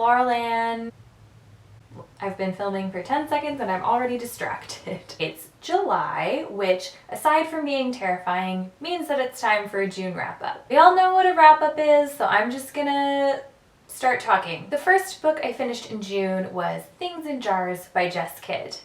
Tomorrowland. I've been filming for 10 seconds and I'm already distracted. It's July, which, aside from being terrifying, means that it's time for a June wrap-up. We all know what a wrap-up is, so I'm just gonna start talking. The first book I finished in June was Things in Jars by Jess.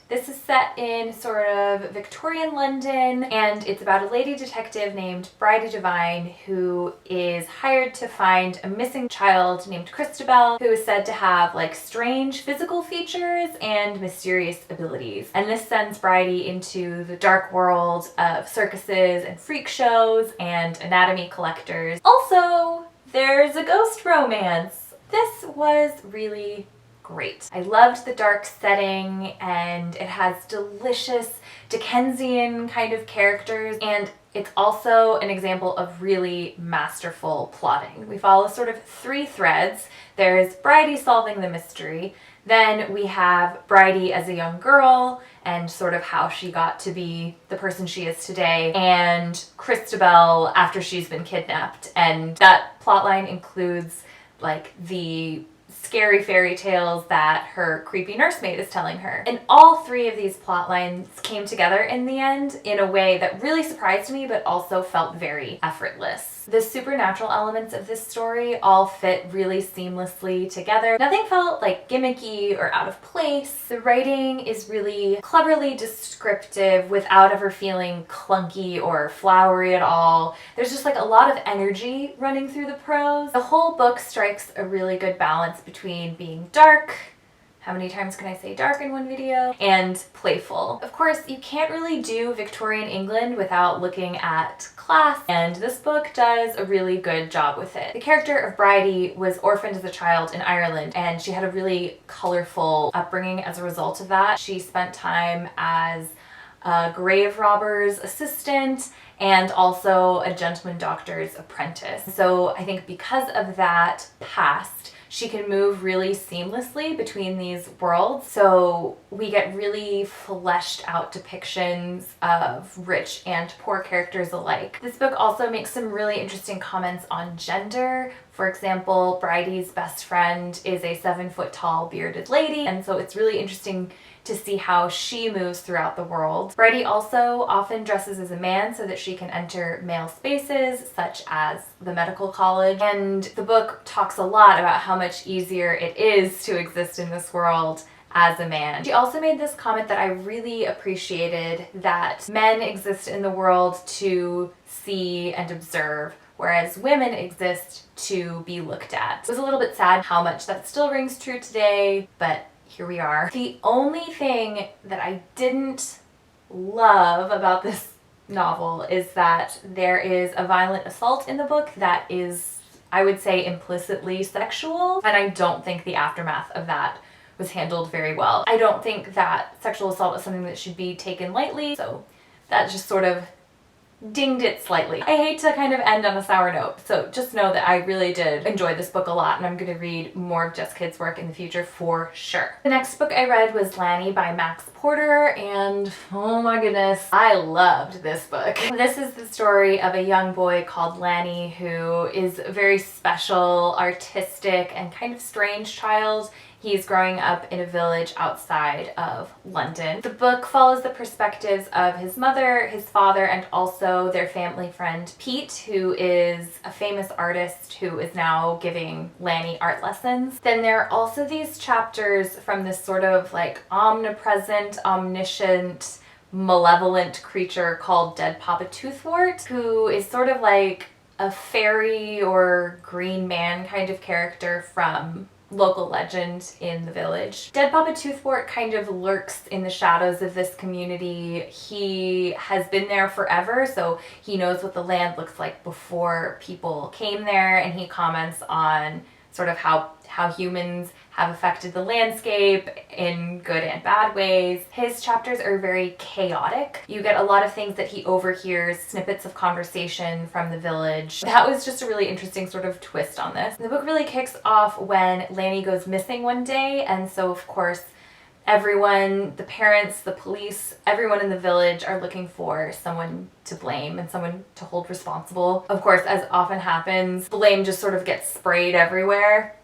This is set in sort of Victorian London, and it's about a lady detective named Bridie Devine who is hired to find a missing child named Christabel, who is said to have like strange physical features and mysterious abilities. And this sends Bridie into the dark world of circuses and freak shows and anatomy collectors. Also, there's a ghost romance. This was really great. I loved the dark setting, and it has delicious Dickensian kind of characters, and it's also an example of really masterful plotting. We follow sort of three threads. There's Bridie solving the mystery, then we have Bridie as a young girl and sort of how she got to be the person she is today, and Christabel after she's been kidnapped. And that plotline includes like the scary fairy tales that her creepy nursemaid is telling her. And all three of these plot lines came together in the end in a way that really surprised me, but also felt very effortless. The supernatural elements of this story all fit really seamlessly together. Nothing felt like gimmicky or out of place. The writing is really cleverly descriptive without ever feeling clunky or flowery at all. There's just like a lot of energy running through the prose. The whole book strikes a really good balance between being dark, how many times can I say dark in one video, and playful. Of course, you can't really do Victorian England without looking at class, and this book does a really good job with it. The character of Bridie was orphaned as a child in Ireland, and she had a really colorful upbringing as a result of that. She spent time as a grave robber's assistant and also a gentleman doctor's apprentice. So I think because of that past, she can move really seamlessly between these worlds. So we get really fleshed out depictions of rich and poor characters alike. This book also makes some really interesting comments on gender. For example, Bridie's best friend is a 7-foot tall bearded lady, and so it's really interesting to see how she moves throughout the world. Bridie also often dresses as a man so that she can enter male spaces, such as the medical college. And the book talks a lot about how much easier it is to exist in this world as a man. She also made this comment that I really appreciated, that men exist in the world to see and observe, whereas women exist to be looked at. It was a little bit sad how much that still rings true today, but here we are. The only thing that I didn't love about this novel is that there is a violent assault in the book that is, I would say, implicitly sexual, and I don't think the aftermath of that was handled very well. I don't think that sexual assault is something that should be taken lightly, so that just sort of dinged it slightly. I hate to kind of end on a sour note, so just know that I really did enjoy this book a lot, and I'm going to read more of Jess Kidd's work in the future for sure. The next book I read was Lanny by Max Porter, and oh my goodness, I loved this book. This is the story of a young boy called Lanny who is a very special, artistic, and kind of strange child. He's growing up in a village outside of London. The book follows the perspectives of his mother, his father, and also their family friend Pete, who is a famous artist who is now giving Lanny art lessons. Then there are also these chapters from this sort of like omnipresent, omniscient, malevolent creature called Dead Papa Toothwort, who is sort of like a fairy or green man kind of character from local legend in the village. Dead Papa Toothwort kind of lurks in the shadows of this community. He has been there forever, so he knows what the land looks like before people came there, and he comments on sort of how humans have affected the landscape in good and bad ways. His chapters are very chaotic. You get a lot of things that he overhears, snippets of conversation from the village. That was just a really interesting sort of twist on this. The book really kicks off when Lanny goes missing one day, and so of course everyone, the parents, the police, everyone in the village are looking for someone to blame and someone to hold responsible. Of course, as often happens, blame just sort of gets sprayed everywhere.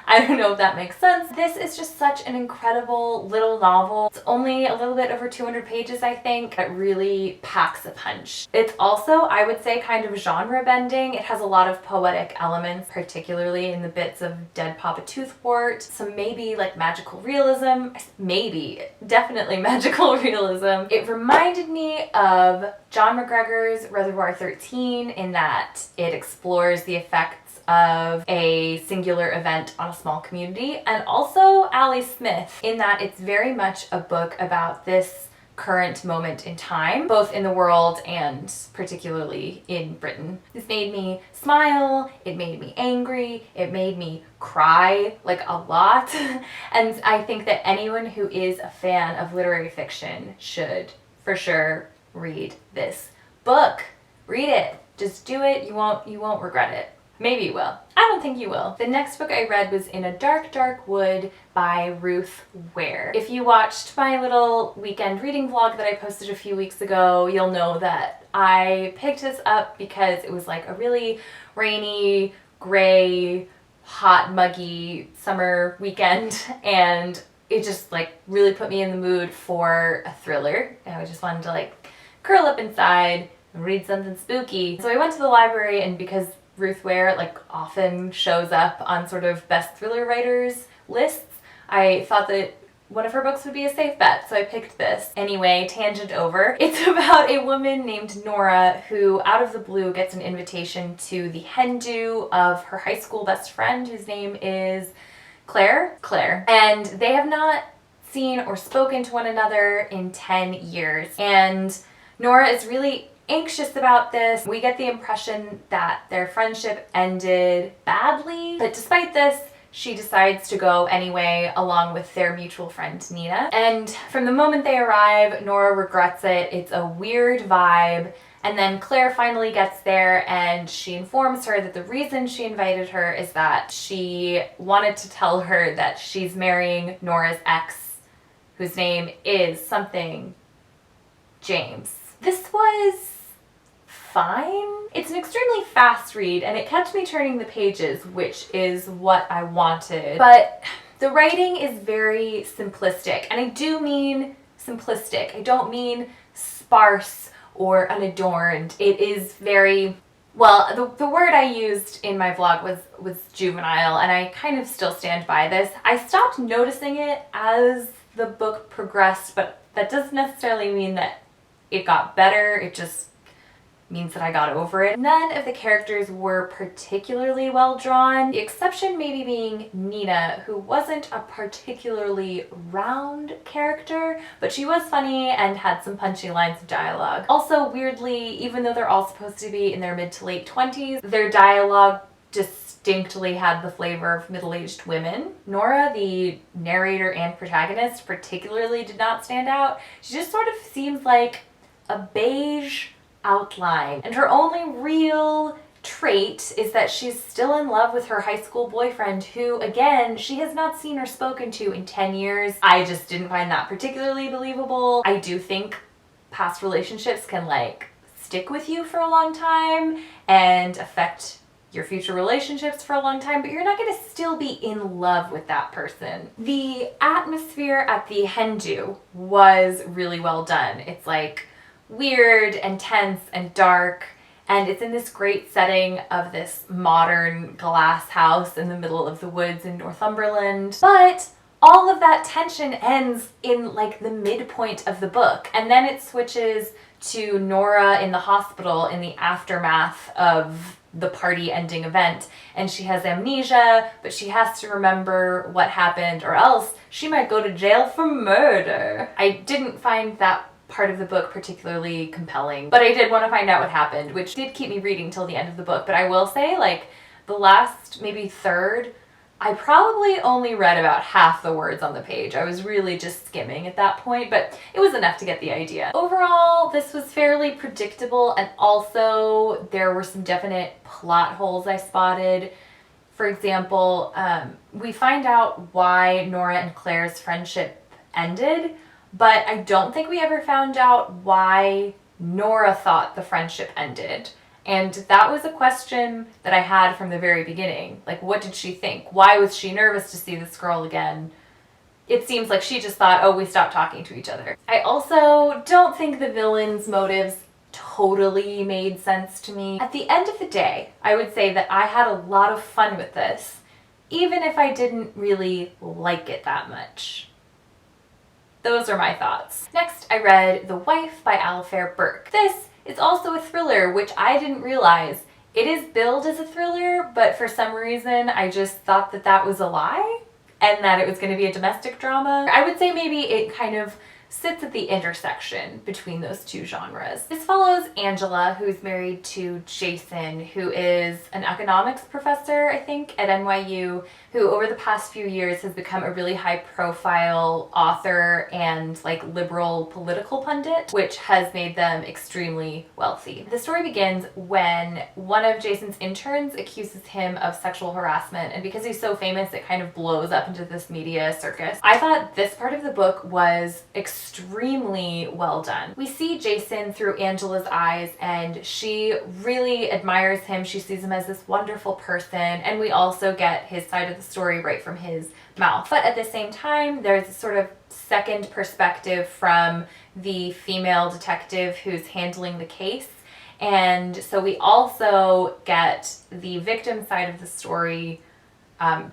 I don't know if that makes sense. This is just such an incredible little novel. It's only a little bit over 200 pages, I think. It really packs a punch. It's also, I would say, kind of genre bending. It has a lot of poetic elements, particularly in the bits of Dead Papa Toothwort, some maybe like magical realism, maybe, definitely magical realism. It reminded me of John McGregor's Reservoir 13 in that it explores the effects of a singular event on a small community, and also Ali Smith in that it's very much a book about this current moment in time, both in the world and particularly in Britain. This made me smile, it made me angry, it made me cry like a lot, and I think that anyone who is a fan of literary fiction should for sure read this book. Read it. Just do it. You won't regret it. Maybe you will. I don't think you will. The next book I read was In a Dark, Dark Wood by Ruth Ware. If you watched my little weekend reading vlog that I posted a few weeks ago, you'll know that I picked this up because it was like a really rainy, gray, hot, muggy summer weekend, and it just like really put me in the mood for a thriller. And I just wanted to like curl up inside and read something spooky. So I went to the library, and because Ruth Ware like often shows up on sort of best thriller writers lists, I thought that one of her books would be a safe bet, so I picked this. Anyway, tangent over. It's about a woman named Nora who out of the blue gets an invitation to the hen do of her high school best friend, whose name is Claire. And they have not seen or spoken to one another in 10 years. And Nora is really anxious about this. We get the impression that their friendship ended badly, but despite this, she decides to go anyway, along with their mutual friend Nina. And from the moment they arrive, Nora regrets it. It's a weird vibe. And then Claire finally gets there, and she informs her that the reason she invited her is that she wanted to tell her that she's marrying Nora's ex, whose name is something James. This was fine. It's an extremely fast read, and it kept me turning the pages, which is what I wanted. But the writing is very simplistic, and I do mean simplistic. I don't mean sparse or unadorned. It is very, well, the word I used in my vlog was juvenile, and I kind of still stand by this. I stopped noticing it as the book progressed, but that doesn't necessarily mean that it got better. It just means that I got over it. None of the characters were particularly well drawn, the exception maybe being Nina, who wasn't a particularly round character, but she was funny and had some punchy lines of dialogue. Also, weirdly, even though they're all supposed to be in their mid to late 20s, their dialogue distinctly had the flavor of middle-aged women. Nora, the narrator and protagonist, particularly did not stand out. She just sort of seems like a beige outline, and her only real trait is that she's still in love with her high school boyfriend, who again she has not seen or spoken to in 10 years. I just didn't find that particularly believable. I do think past relationships can like stick with you for a long time and affect your future relationships for a long time, but you're not going to still be in love with that person. The atmosphere at the hen do was really well done. It's like weird and tense and dark, and it's in this great setting of this modern glass house in the middle of the woods in Northumberland. But all of that tension ends in like the midpoint of the book, and then it switches to Nora in the hospital in the aftermath of the party ending event, and she has amnesia, but she has to remember what happened or else she might go to jail for murder. I didn't find that part of the book particularly compelling, but I did want to find out what happened, which did keep me reading till the end of the book. But I will say, like, the last maybe third, I probably only read about half the words on the page. I was really just skimming at that point, but it was enough to get the idea. Overall, this was fairly predictable, and also there were some definite plot holes I spotted. For example, we find out why Nora and Claire's friendship ended, but I don't think we ever found out why Nora thought the friendship ended. And that was a question that I had from the very beginning. Like, what did she think? Why was she nervous to see this girl again? It seems like she just thought, oh, we stopped talking to each other. I also don't think the villain's motives totally made sense to me. At the end of the day, I would say that I had a lot of fun with this, even if I didn't really like it that much. Those are my thoughts. Next, I read The Wife by Alafair Burke. This is also a thriller, which I didn't realize. It is billed as a thriller, but for some reason I just thought that that was a lie and that it was going to be a domestic drama. I would say maybe it kind of sits at the intersection between those two genres. This follows Angela, who's married to Jason, who is an economics professor, I think, at NYU, who over the past few years has become a really high-profile author and like liberal political pundit, which has made them extremely wealthy. The story begins when one of Jason's interns accuses him of sexual harassment, and because he's so famous, it kind of blows up into this media circus. I thought this part of the book was extremely well done. We see Jason through Angela's eyes, and she really admires him. She sees him as this wonderful person, and we also get his side of the story right from his mouth. But at the same time, there's a sort of second perspective from the female detective who's handling the case. And so we also get the victim side of the story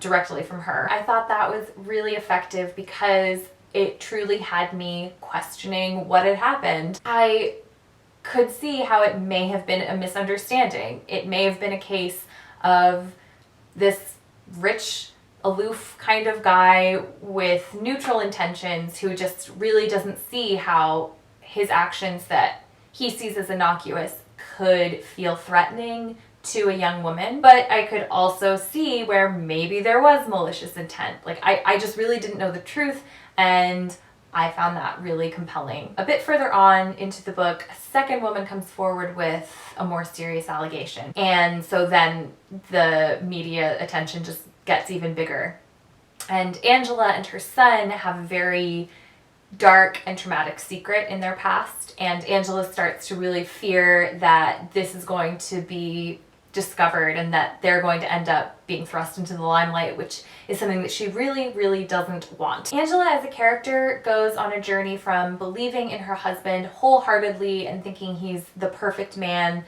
directly from her. I thought that was really effective because it truly had me questioning what had happened. I could see how it may have been a misunderstanding. It may have been a case of this rich, aloof kind of guy with neutral intentions who just really doesn't see how his actions that he sees as innocuous could feel threatening to a young woman. But I could also see where maybe there was malicious intent. Like, I just really didn't know the truth, and I found that really compelling. A bit further on into the book, a second woman comes forward with a more serious allegation. And so then the media attention just gets even bigger. And Angela and her son have a very dark and traumatic secret in their past. And Angela starts to really fear that this is going to be discovered and that they're going to end up being thrust into the limelight, which is something that she really, really doesn't want. Angela as a character goes on a journey from believing in her husband wholeheartedly and thinking he's the perfect man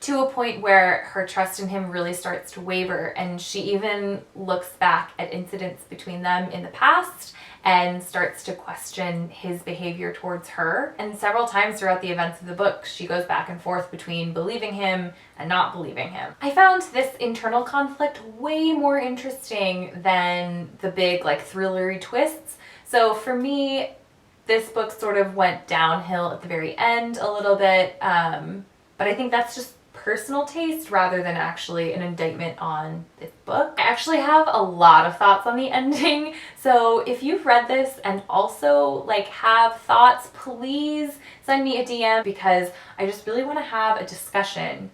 to a point where her trust in him really starts to waver, and she even looks back at incidents between them in the past and starts to question his behavior towards her. And several times throughout the events of the book, she goes back and forth between believing him and not believing him. I found this internal conflict way more interesting than the big, like, thrillery twists. So for me, this book sort of went downhill at the very end a little bit, but I think that's just personal taste rather than actually an indictment on this book. I actually have a lot of thoughts on the ending, so if you've read this and also like have thoughts, please send me a DM, because I just really want to have a discussion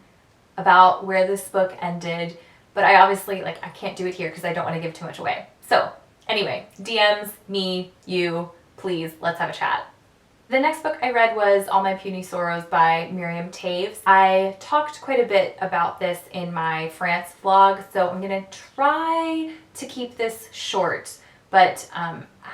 about where this book ended, but I obviously I can't do it here because I don't want to give too much away. So anyway, DMs, me, you, please, let's have a chat. The next book I read was My Puny Sorrows by Miriam. I talked quite a bit about this in my France vlog, so I'm going to try to keep this short, but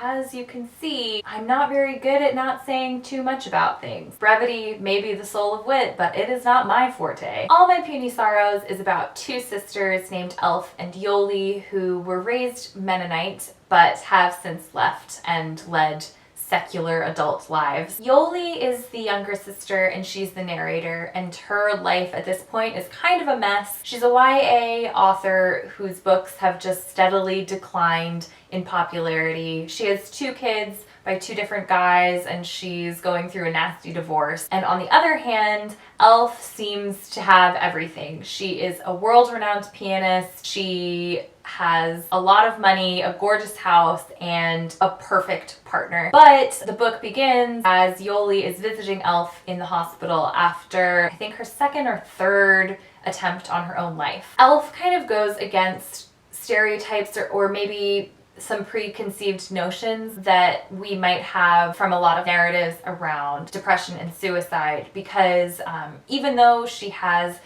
as you can see, I'm not very good at not saying too much about things. Brevity may be the soul of wit, but it is not my forte. My Puny Sorrows is about two sisters named Elf and Yoli who were raised Mennonite, but have since left and led secular adult lives. Yoli is the younger sister and she's the narrator, and her life at this point is kind of a mess. She's a YA author whose books have just steadily declined in popularity. She has two kids by two different guys and she's going through a nasty divorce. And on the other hand, Elf seems to have everything. She is a world-renowned pianist. She has a lot of money, a gorgeous house, and a perfect partner. But the book begins as Yoli is visiting Elf in the hospital after, I think, her second or third attempt on her own life. Elf kind of goes against stereotypes or maybe some preconceived notions that we might have from a lot of narratives around depression and suicide, because even though she has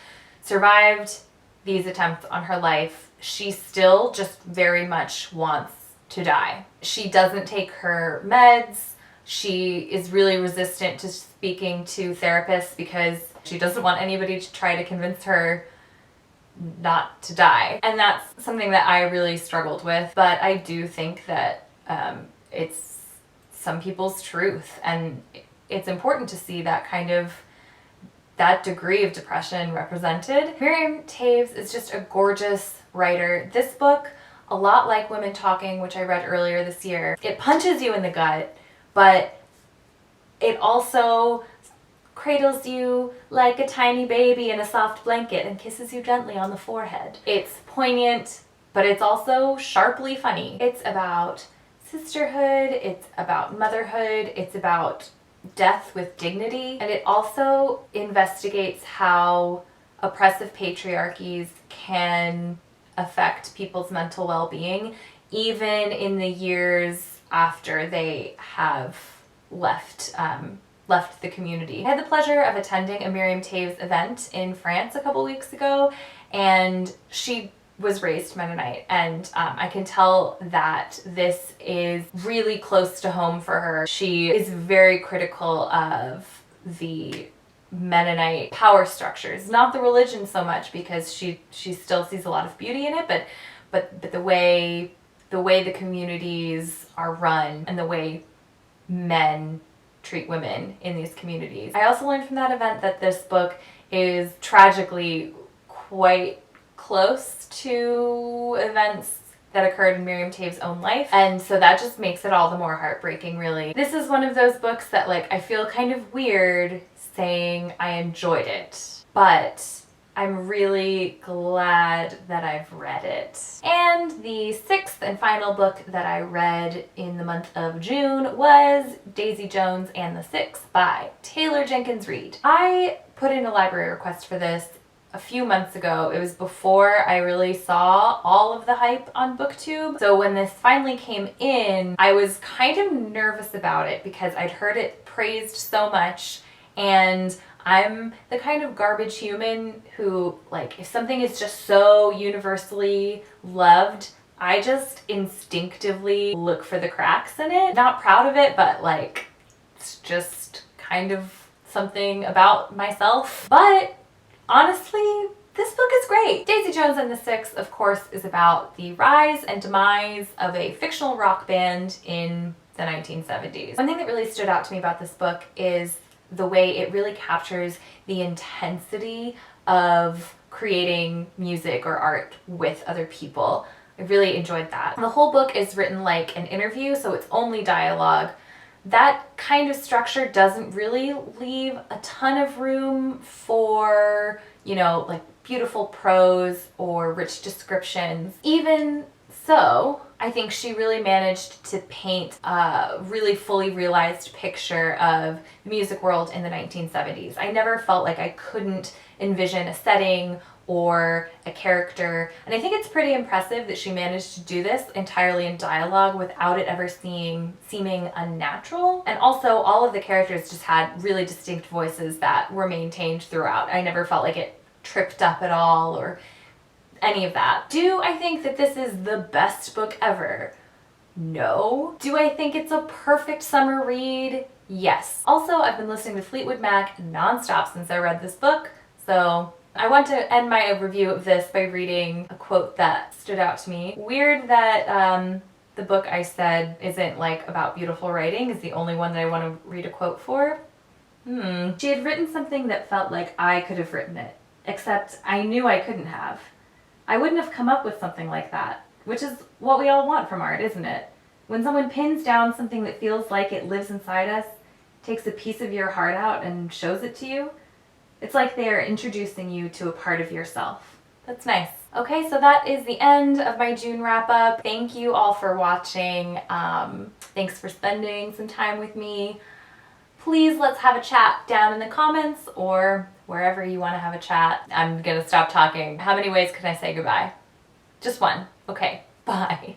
survived these attempts on her life, she still just very much wants to die. She doesn't take her meds. She is really resistant to speaking to therapists because she doesn't want anybody to try to convince her not to die. And that's something that I really struggled with, but I do think that it's some people's truth, and it's important to see that degree of depression represented. Miriam Toews is just a gorgeous writer. This book, a lot like Women Talking, which I read earlier this year, it punches you in the gut, but it also cradles you like a tiny baby in a soft blanket and kisses you gently on the forehead. It's poignant, but it's also sharply funny. It's about sisterhood, it's about motherhood, it's about death with dignity, and it also investigates how oppressive patriarchies can affect people's mental well-being even in the years after they have left the community. I had the pleasure of attending a Miriam Toews event in France a couple weeks ago, and she was raised Mennonite, and I can tell that this is really close to home for her. She is very critical of the Mennonite power structures, not the religion so much, because she still sees a lot of beauty in it, but the way the communities are run and the way men treat women in these communities. I also learned from that event that this book is tragically quite close to events that occurred in Miriam Toews' own life, and so that just makes it all the more heartbreaking, really. This is one of those books that, like, I feel kind of weird saying I enjoyed it, but I'm really glad that I've read it. And the sixth and final book that I read in the month of June was Daisy Jones and the Six by Taylor Jenkins Reid. I put in a library request for this a few months ago. It was before I really saw all of the hype on BookTube. So when this finally came in, I was kind of nervous about it because I'd heard it praised so much, and I'm the kind of garbage human who, like, if something is just so universally loved, I just instinctively look for the cracks in it. Not proud of it, but like, it's just kind of something about myself. But honestly, this book is great. Daisy Jones and the Six, of course, is about the rise and demise of a fictional rock band in the 1970s. One thing that really stood out to me about this book is the way it really captures the intensity of creating music or art with other people. I really enjoyed that. The whole book is written like an interview, so it's only dialogue. That kind of structure doesn't really leave a ton of room for, you know, like beautiful prose or rich descriptions. Even so, I think she really managed to paint a really fully realized picture of the music world in the 1970s. I never felt like I couldn't envision a setting or a character, and I think it's pretty impressive that she managed to do this entirely in dialogue without it ever seeming unnatural. And also, all of the characters just had really distinct voices that were maintained throughout. I never felt like it tripped up at all or any of that. Do I think that this is the best book ever? No. Do I think it's a perfect summer read? Yes. Also, I've been listening to Fleetwood Mac nonstop since I read this book, so I want to end my review of this by reading a quote that stood out to me. Weird that the book I said isn't like about beautiful writing is the only one that I want to read a quote for. She had written something that felt like I could have written it, except I knew I couldn't have. I wouldn't have come up with something like that, which is what we all want from art, isn't it? When someone pins down something that feels like it lives inside us, takes a piece of your heart out and shows it to you, it's like they are introducing you to a part of yourself. That's nice. Okay, so that is the end of my June wrap-up. Thank you all for watching. Thanks for spending some time with me. Please let's have a chat down in the comments or wherever you want to have a chat. I'm gonna stop talking. How many ways can I say goodbye? Just one. Okay, bye.